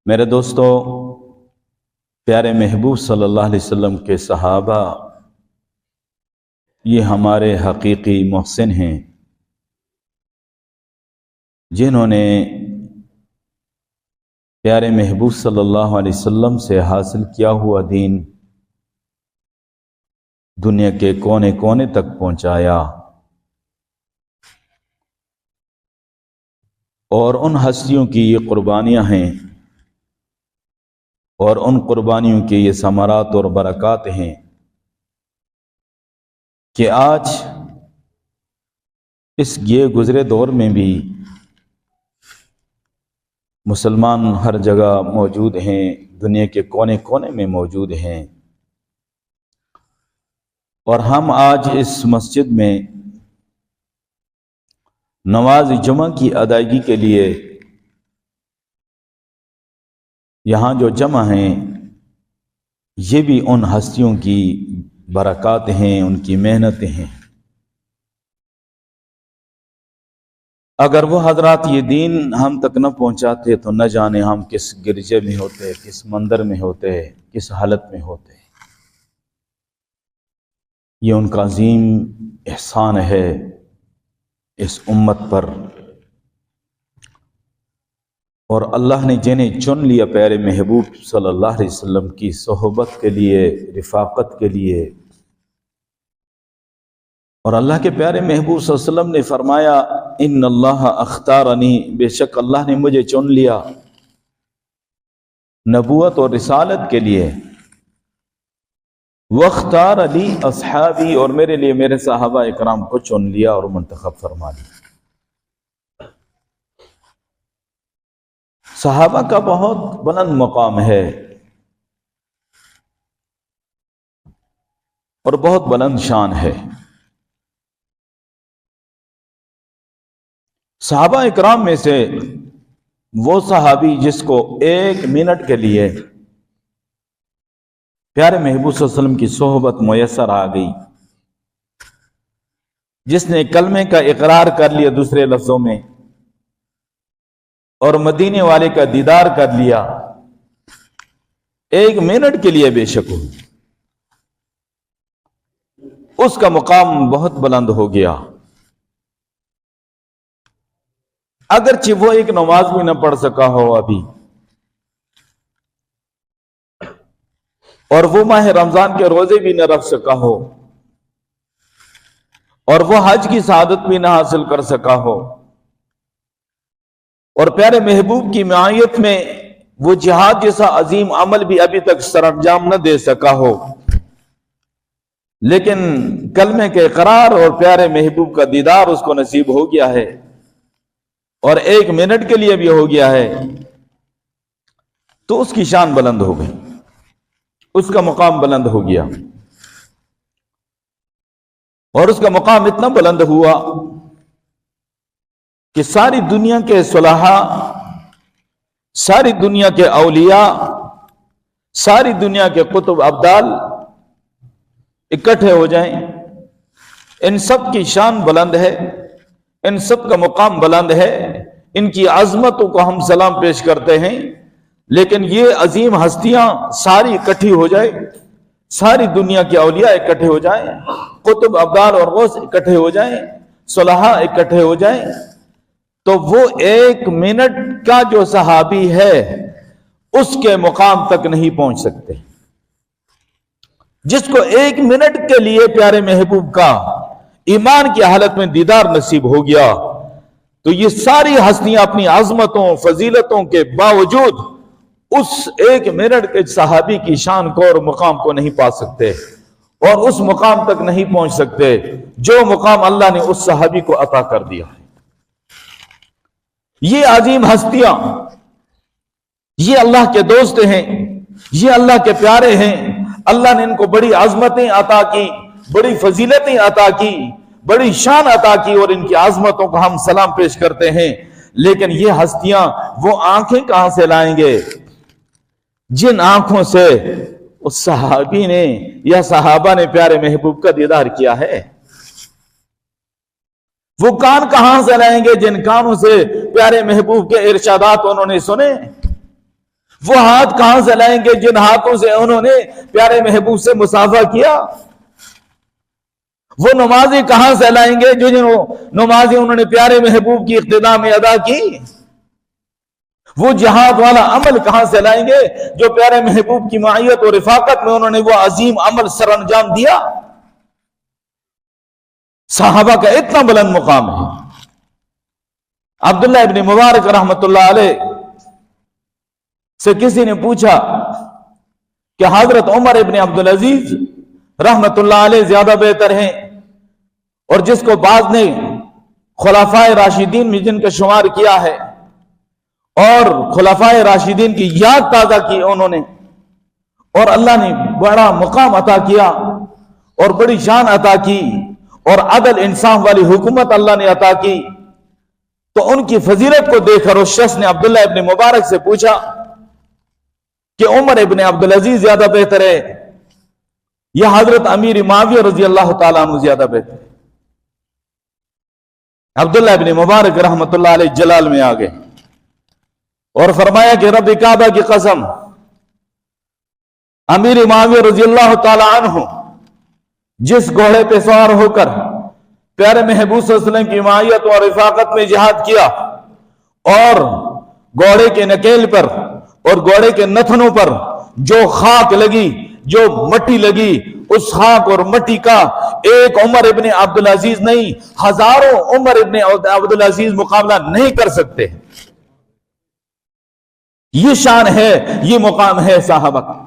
میرے دوستو، پیارے محبوب صلی اللہ علیہ وسلم کے صحابہ یہ ہمارے حقیقی محسن ہیں، جنہوں نے پیارے محبوب صلی اللہ علیہ وسلم سے حاصل کیا ہوا دین دنیا کے کونے کونے تک پہنچایا، اور ان ہستیوں کی یہ قربانیاں ہیں اور ان قربانیوں کے یہ ثمرات اور برکات ہیں کہ آج اس یہ گزرے دور میں بھی مسلمان ہر جگہ موجود ہیں، دنیا کے کونے کونے میں موجود ہیں، اور ہم آج اس مسجد میں نماز جمعہ کی ادائیگی کے لیے یہاں جو جمع ہیں، یہ بھی ان ہستیوں کی برکات ہیں، ان کی محنتیں ہیں۔ اگر وہ حضرات یہ دین ہم تک نہ پہنچاتے تو نہ جانے ہم کس گرجے میں ہوتے، کس مندر میں ہوتے، کس حالت میں ہوتے۔ یہ ان کا عظیم احسان ہے اس امت پر، اور اللہ نے جنہیں چن لیا پیارے محبوب صلی اللہ علیہ وسلم کی صحبت کے لیے، رفاقت کے لیے، اور اللہ کے پیارے محبوب صلی اللہ علیہ وسلم نے فرمایا ان اللہ اختارنی، بے شک اللہ نے مجھے چن لیا نبوت اور رسالت کے لیے، واختار علی اصحابی، اور میرے لیے میرے صحابہ اکرام کو چن لیا اور منتخب فرما لیا۔ صحابہ کا بہت بلند مقام ہے اور بہت بلند شان ہے۔ صحابہ اکرام میں سے وہ صحابی جس کو ایک منٹ کے لیے پیارے محبوب صلی اللہ علیہ وسلم کی صحبت میسر آ گئی، جس نے کلمے کا اقرار کر لیا دوسرے لفظوں میں، اور مدینے والے کا دیدار کر لیا ایک منٹ کے لیے، بے شک اس کا مقام بہت بلند ہو گیا۔ اگرچہ وہ ایک نماز بھی نہ پڑھ سکا ہو ابھی، اور وہ ماہ رمضان کے روزے بھی نہ رکھ سکا ہو، اور وہ حج کی سعادت بھی نہ حاصل کر سکا ہو، اور پیارے محبوب کی معیت میں وہ جہاد جیسا عظیم عمل بھی ابھی تک سر انجام نہ دے سکا ہو، لیکن کلمے کے اقرار اور پیارے محبوب کا دیدار اس کو نصیب ہو گیا ہے، اور ایک منٹ کے لیے بھی ہو گیا ہے، تو اس کی شان بلند ہو گئی، اس کا مقام بلند ہو گیا، اور اس کا مقام اتنا بلند ہوا کہ ساری دنیا کے صلحاء، ساری دنیا کے اولیاء، ساری دنیا کے قطب ابدال اکٹھے ہو جائیں، ان سب کی شان بلند ہے، ان سب کا مقام بلند ہے، ان کی عظمتوں کو ہم سلام پیش کرتے ہیں، لیکن یہ عظیم ہستیاں ساری اکٹھی ہو جائے، ساری دنیا کے اولیاء اکٹھے ہو جائیں، قطب ابدال اور غوث اکٹھے ہو جائیں، صلحاء اکٹھے ہو جائیں، تو وہ ایک منٹ کا جو صحابی ہے اس کے مقام تک نہیں پہنچ سکتے۔ جس کو ایک منٹ کے لیے پیارے محبوب کا ایمان کی حالت میں دیدار نصیب ہو گیا، تو یہ ساری ہستیاں اپنی عظمتوں، فضیلتوں کے باوجود اس ایک منٹ کے صحابی کی شان کو اور مقام کو نہیں پا سکتے، اور اس مقام تک نہیں پہنچ سکتے جو مقام اللہ نے اس صحابی کو عطا کر دیا ہے۔ یہ عظیم ہستیاں، یہ اللہ کے دوست ہیں، یہ اللہ کے پیارے ہیں، اللہ نے ان کو بڑی عظمتیں عطا کی، بڑی فضیلتیں عطا کی، بڑی شان عطا کی، اور ان کی عظمتوں کو ہم سلام پیش کرتے ہیں، لیکن یہ ہستیاں وہ آنکھیں کہاں سے لائیں گے جن آنکھوں سے اس صحابی نے یا صحابہ نے پیارے محبوب کا دیدار کیا ہے؟ وہ کان کہاں سے لائیں گے جن کانوں سے پیارے محبوب کے ارشادات انہوں نے سنے؟ وہ ہاتھ کہاں سے لائیں گے جن ہاتھوں سے انہوں نے پیارے محبوب سے مصافحہ کیا؟ وہ نمازی کہاں سے لائیں گے جو نمازی انہوں نے پیارے محبوب کی اقتداء میں ادا کی؟ وہ جہاد والا عمل کہاں سے لائیں گے جو پیارے محبوب کی معیت اور رفاقت میں انہوں نے وہ عظیم عمل سر انجام دیا؟ صحابہ کا اتنا بلند مقام ہے۔ عبداللہ ابن مبارک رحمت اللہ علیہ سے کسی نے پوچھا کہ حضرت عمر ابن عبدالعزیز رحمت اللہ علیہ زیادہ بہتر ہیں، اور جس کو بعض نے خلفائے راشدین میں جن کا شمار کیا ہے، اور خلفائے راشدین کی یاد تازہ کی انہوں نے، اور اللہ نے بڑا مقام عطا کیا اور بڑی شان عطا کی اور عدل انصاف والی حکومت اللہ نے عطا کی، تو ان کی فضیلت کو دیکھ کر اس شخص نے عبداللہ ابن مبارک سے پوچھا کہ عمر ابن عبدالعزیز زیادہ بہتر ہے یا حضرت امیر معاویہ رضی اللہ تعالیٰ عنہ زیادہ بہتر ہے؟ عبداللہ ابن مبارک رحمت اللہ علیہ جلال میں آگئے اور فرمایا کہ رب کعبہ کی قسم، امیر معاویہ رضی اللہ تعالیٰ عنہ جس گھوڑے پہ سوار ہو کر پیارے محبوب صلی اللہ علیہ وسلم کی معیت اور رفاقت میں جہاد کیا، اور گھوڑے کے نکیل پر اور گھوڑے کے نتنوں پر جو خاک لگی، جو مٹی لگی، اس خاک اور مٹی کا ایک عمر ابن عبدالعزیز نہیں، ہزاروں عمر ابن عبدالعزیز مقابلہ نہیں کر سکتے۔ یہ شان ہے، یہ مقام ہے صحابہ کا۔